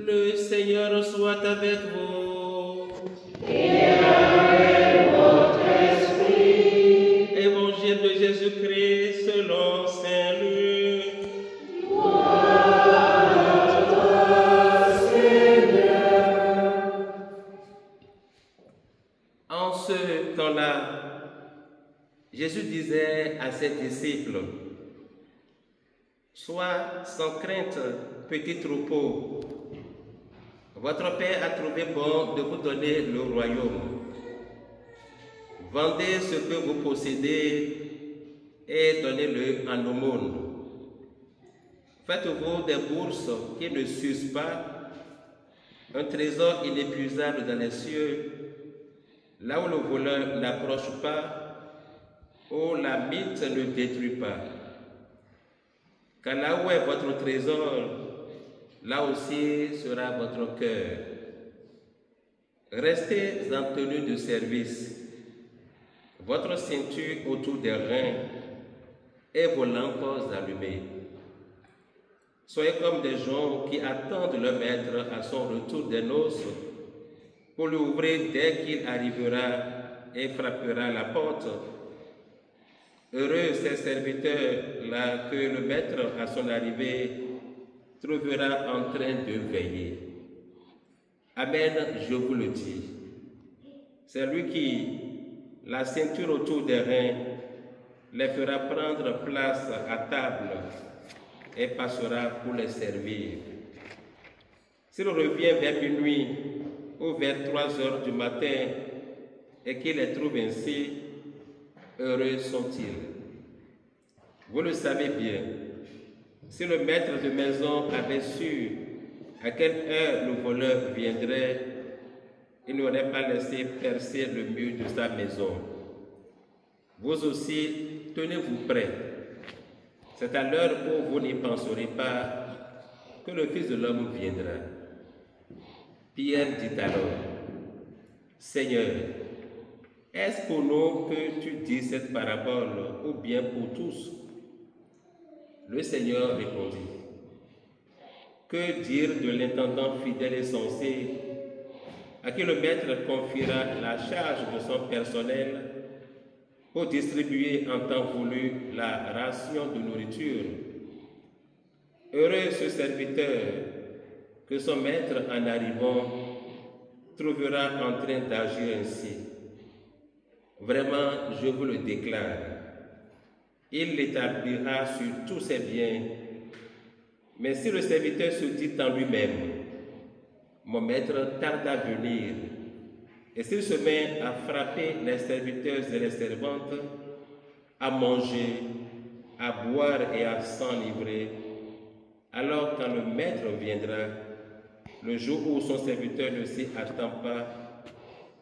Le Seigneur soit avec vous. Et avec votre esprit. Évangile de Jésus-Christ selon Saint Luc. Gloire à toi, Seigneur. En ce temps-là, Jésus disait à ses disciples: Sois sans crainte, petit troupeau. Votre Père a trouvé bon de vous donner le royaume. Vendez ce que vous possédez et donnez-le en aumône. Faites-vous des bourses qui ne s'usent pas, un trésor inépuisable dans les cieux, là où le voleur n'approche pas, où la mythe ne détruit pas. Car là où est votre trésor, là aussi sera votre cœur. Restez en tenue de service, votre ceinture autour des reins et vos lampes allumées. Soyez comme des gens qui attendent leur maître à son retour des noces pour lui ouvrir dès qu'il arrivera et frappera à la porte. Heureux ces serviteurs-là que le maître à son arrivée trouvera en train de veiller. Amen, je vous le dis. C'est lui qui, la ceinture autour des reins, les fera prendre place à table et passera pour les servir. S'il revient vers minuit ou vers 3 heures du matin et qu'il les trouve ainsi, heureux sont-ils. Vous le savez bien, si le maître de maison avait su à quelle heure le voleur viendrait, il n'aurait pas laissé percer le mur de sa maison. Vous aussi, tenez-vous prêts. C'est à l'heure où vous n'y penserez pas que le Fils de l'homme viendra. Pierre dit alors: Seigneur, est-ce pour nous que tu dis cette parabole ou bien pour tous? Le Seigneur répondit: Que dire de l'intendant fidèle et sensé à qui le maître confiera la charge de son personnel pour distribuer en temps voulu la ration de nourriture? Heureux ce serviteur que son maître en arrivant trouvera en train d'agir ainsi. Vraiment, je vous le déclare, il l'établira sur tous ses biens. Mais si le serviteur se dit en lui-même: Mon maître tarde à venir, et s'il se met à frapper les serviteurs et les servantes, à manger, à boire et à s'enivrer, alors quand le maître viendra, le jour où son serviteur ne s'y attend pas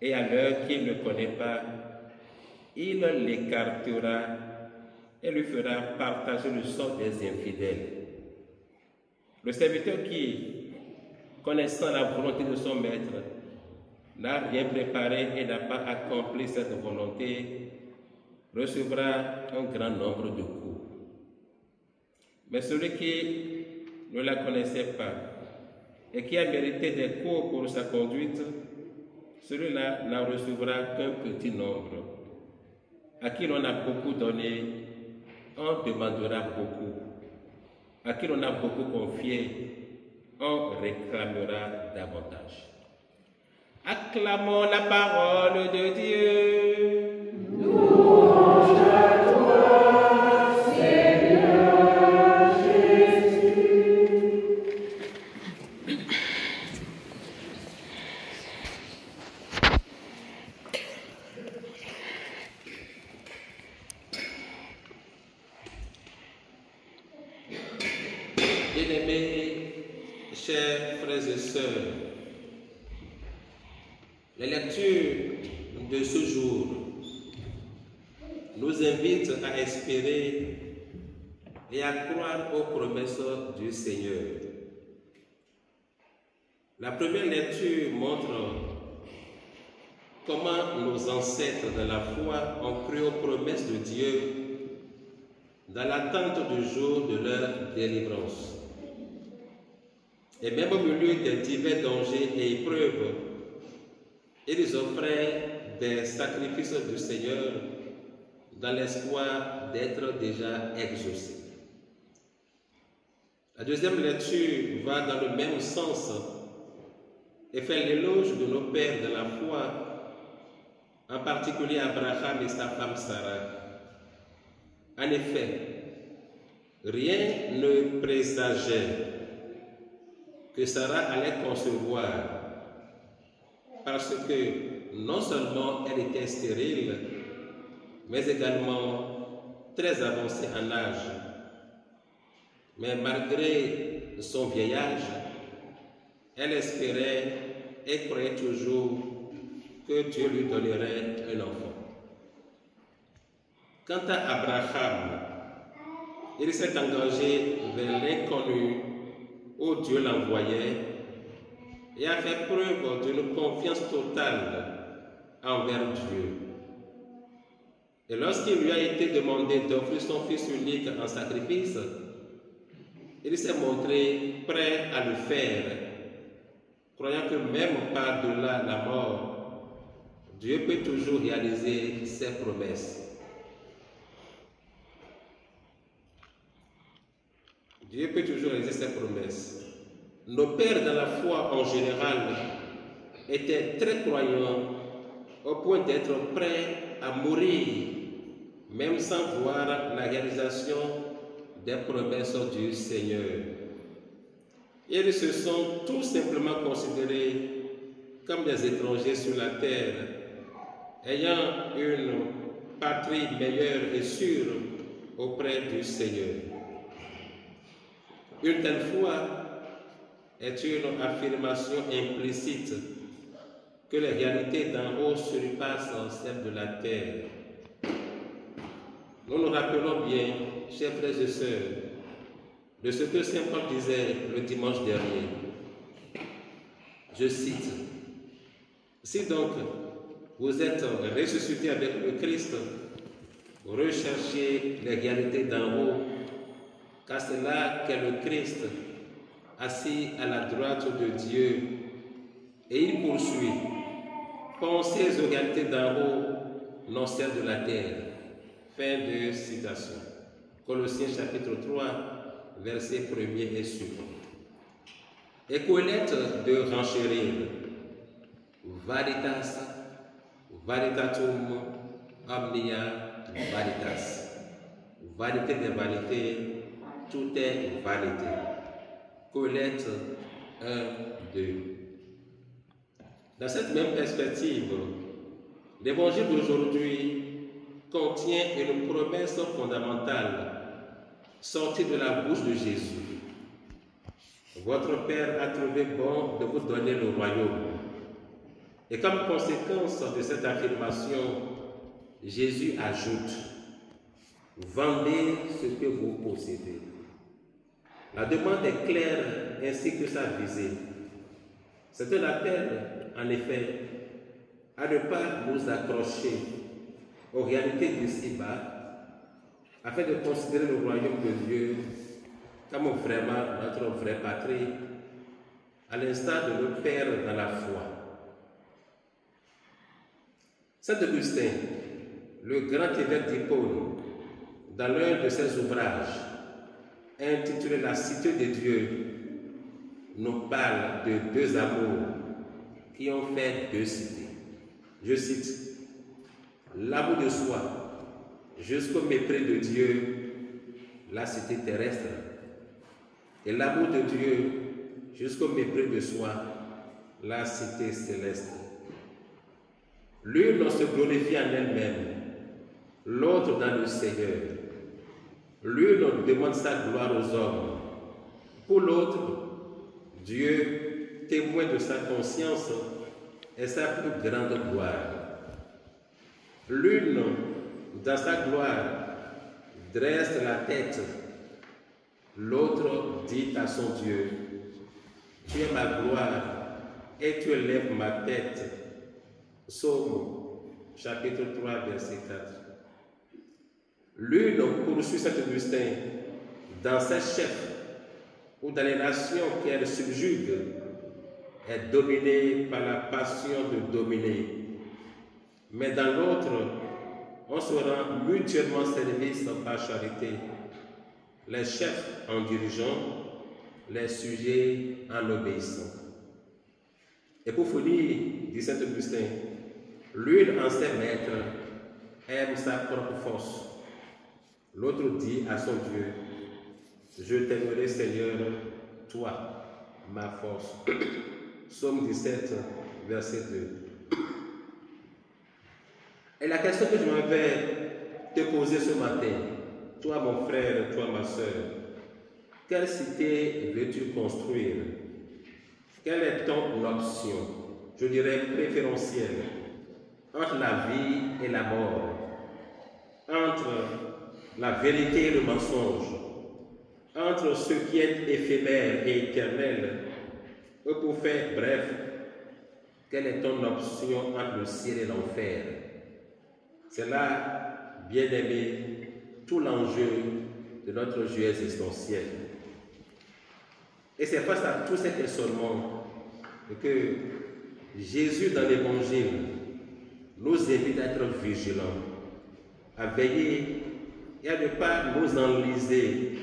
et à l'heure qu'il ne connaît pas, il l'écartera et lui fera partager le sort des infidèles. Le serviteur qui, connaissant la volonté de son maître, n'a rien préparé et n'a pas accompli cette volonté, recevra un grand nombre de coups. Mais celui qui ne la connaissait pas et qui a mérité des coups pour sa conduite, celui-là n'en recevra qu'un petit nombre. À qui l'on a beaucoup donné, on demandera beaucoup. À qui l'on a beaucoup confié, on réclamera davantage. Acclamons la parole de Dieu. Louange à toi, Seigneur Jésus. Bien-aimés, chers frères et sœurs, la lecture de ce jour nous invite à espérer et à croire aux promesses du Seigneur. La première lecture montre comment nos ancêtres de la foi ont cru aux promesses de Dieu dans l'attente du jour de leur délivrance. Et même au milieu des divers dangers et épreuves, ils offraient des sacrifices du Seigneur dans l'espoir d'être déjà exaucés. La deuxième lecture va dans le même sens et fait l'éloge de nos pères de la foi, en particulier Abraham et sa femme Sarah. En effet, rien ne présageait que Sarah allait concevoir, parce que non seulement elle était stérile, mais également très avancée en âge. Mais malgré son vieillage, elle espérait et croyait toujours que Dieu lui donnerait un enfant. Quant à Abraham, il s'est engagé vers l'inconnu où Dieu l'envoyait et a fait preuve d'une confiance totale envers Dieu. Et lorsqu'il lui a été demandé d'offrir son fils unique en sacrifice, il s'est montré prêt à le faire, croyant que même par-delà la mort, Dieu peut toujours réaliser ses promesses. Dieu peut toujours réaliser ses promesses. Nos pères dans la foi en général étaient très croyants au point d'être prêts à mourir, même sans voir la réalisation des promesses du Seigneur. Ils se sont tout simplement considérés comme des étrangers sur la terre, ayant une patrie meilleure et sûre auprès du Seigneur. Une telle foi est une affirmation implicite que les réalités d'en haut surpassent celles de la terre. Nous nous rappelons bien, chers frères et sœurs, de ce que Saint Paul disait le dimanche dernier. Je cite, « Si donc vous êtes ressuscités avec le Christ, recherchez les réalités d'en haut, car c'est là qu'est le Christ, assis à la droite de Dieu. » Et il poursuit, « Pensez aux réalités d'en haut, non celles de la terre. » Fin de citation. Colossiens chapitre 3, versets 1er et suivant. Et Colette de renchérir, Veritas, veritatum omnia veritas. Vérité des vérités, tout est vérité. Colette 1, 2. Dans cette même perspective, l'évangile d'aujourd'hui contient une promesse fondamentale sortie de la bouche de Jésus. Votre Père a trouvé bon de vous donner le royaume. Et comme conséquence de cette affirmation, Jésus ajoute, vendez ce que vous possédez. La demande est claire ainsi que sa visée. C'est un appel, en effet, à ne pas nous accrocher aux réalités d'ici-bas, afin de considérer le royaume de Dieu comme vraiment notre vraie patrie, à l'instar de nos pères dans la foi. Saint Augustin, le grand évêque d'Hippone, dans l'un de ses ouvrages, intitulé La Cité de Dieu, nous parle de deux amours qui ont fait deux cités. Je cite, « L'amour de soi, jusqu'au mépris de Dieu, la cité terrestre, et l'amour de Dieu, jusqu'au mépris de soi, la cité céleste. L'une se glorifie en elle-même, l'autre dans le Seigneur. L'une demande sa gloire aux hommes, pour l'autre, Dieu, témoin de sa conscience, est sa plus grande gloire. L'une, dans sa gloire, dresse la tête, l'autre dit à son Dieu, « Tu es ma gloire et tu élèves ma tête. » Psaume, chapitre 3, verset 4. L'une poursuit Saint Augustin dans ses chefs, ou dans les nations qu'elle subjugue, est dominée par la passion de dominer. Mais dans l'autre, on se rend mutuellement service par charité, les chefs en dirigeant, les sujets en obéissant. Et pour finir, dit saint Augustin, l'une en ses maîtres aime sa propre force. L'autre dit à son Dieu, je t'aimerai Seigneur, toi, ma force. Psaume 17, verset 2. Et la question que je m'avais te poser ce matin, toi mon frère, toi ma soeur, quelle cité veux-tu construire? Quelle est ton option, je dirais préférentielle, entre la vie et la mort, entre la vérité et le mensonge, entre ce qui est éphémère et éternel, ou pour faire bref, quelle est ton option entre le ciel et l'enfer? C'est là, bien-aimé, tout l'enjeu de notre jeu existentiel. Et c'est face à tous ces questionnements que Jésus, dans l'Évangile, nous invite à être vigilants, à veiller et à ne pas nous enliser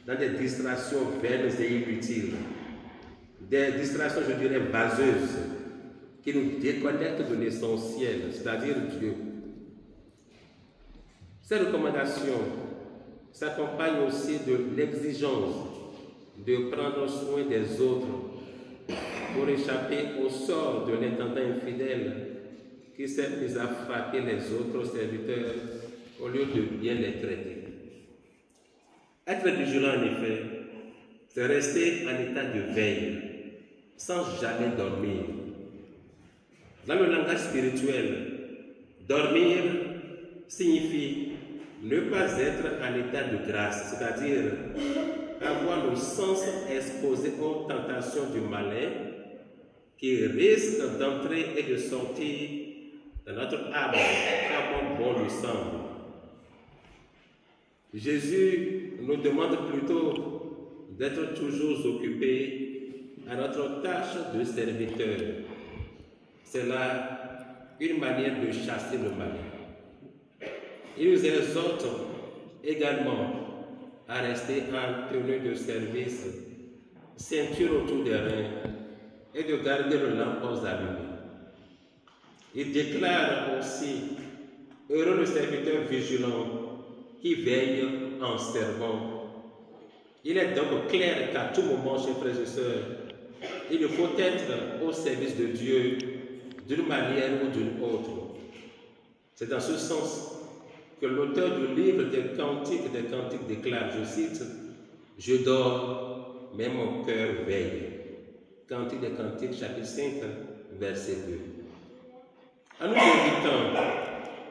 dans des distractions vaines et inutiles, des distractions, je dirais, vaseuses, qui nous déconnectent de l'essentiel, c'est-à-dire Dieu. Ces recommandations s'accompagnent aussi de l'exigence de prendre soin des autres pour échapper au sort de l'intendant infidèle qui s'est mis à frapper les autres serviteurs au lieu de bien les traiter. Être vigilant, en effet, c'est rester en état de veille, sans jamais dormir. Dans le langage spirituel, dormir signifie ne pas être en état de grâce, c'est-à-dire avoir le sens exposé aux tentations du malin qui risque d'entrer et de sortir dans notre âme comme bon lui semble. Jésus nous demande plutôt d'être toujours occupés à notre tâche de serviteur. C'est là une manière de chasser le malin. Il nous exhorte également à rester en tenue de service, ceinture autour des reins et de garder le lampos allumé. Il déclare aussi, heureux le serviteur vigilant qui veille en servant. Il est donc clair qu'à tout moment, chers frères et sœurs, il faut être au service de Dieu d'une manière ou d'une autre. C'est dans ce sens que l'auteur du livre des Cantiques déclare, je cite, « Je dors, mais mon cœur veille ». Cantique des Cantiques, chapitre 5, verset 2. En nous invitant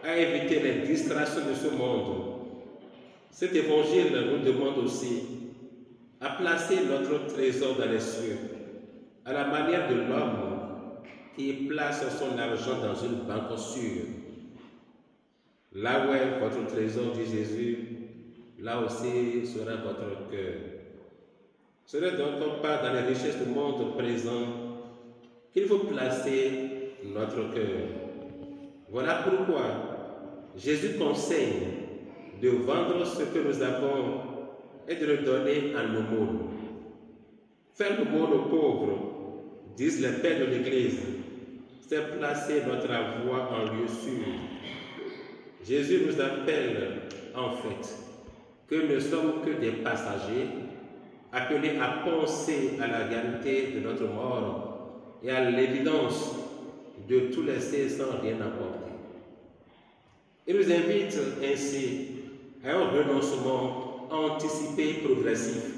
à éviter les distractions de ce monde, cet évangile nous demande aussi à placer notre trésor dans les cieux, à la manière de l'homme qui place son argent dans une banque sûre. Là où est votre trésor, dit Jésus, là aussi sera votre cœur. Ce n'est donc pas dans les richesses du monde présent qu'il faut placer notre cœur. Voilà pourquoi Jésus conseille de vendre ce que nous avons et de le donner en aumône. Faire l'aumône aux pauvres, disent les pères de l'Église, c'est placer notre voie en lieu sûr. Jésus nous appelle en fait que nous ne sommes que des passagers appelés à penser à la réalité de notre mort et à l'évidence de tout laisser sans rien apporter. Il nous invite ainsi à un renoncement anticipé progressif.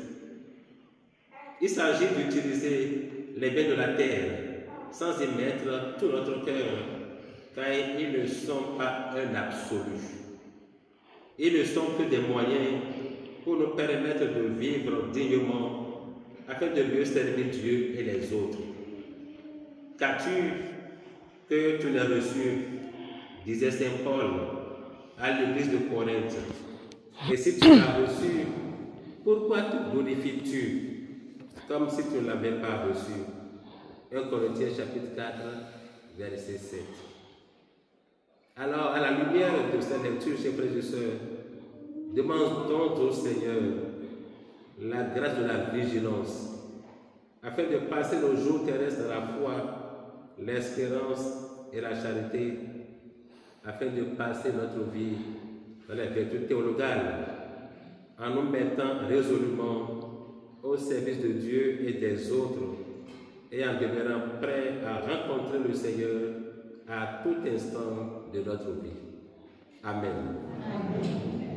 Il s'agit d'utiliser les biens de la terre sans y mettre tout notre cœur, car ils ne sont pas un absolu. Ils ne sont que des moyens pour nous permettre de vivre dignement afin de mieux servir Dieu et les autres. Qu'as-tu que tu n'as reçu, disait saint Paul à l'église de Corinthe. Et si tu l'as reçu, pourquoi te glorifies-tu? comme si tu ne l'avais pas reçu. 1 Corinthiens chapitre 4, verset 7. Alors, à la lumière de cette lecture, chers frères et sœurs, demandons au Seigneur la grâce de la vigilance, afin de passer nos jours terrestres dans la foi, l'espérance et la charité, afin de passer notre vie dans les vertus théologales, en nous mettant résolument au service de Dieu et des autres, et en demeurant prêts à rencontrer le Seigneur à tout instant de notre vie. Amen. Amen.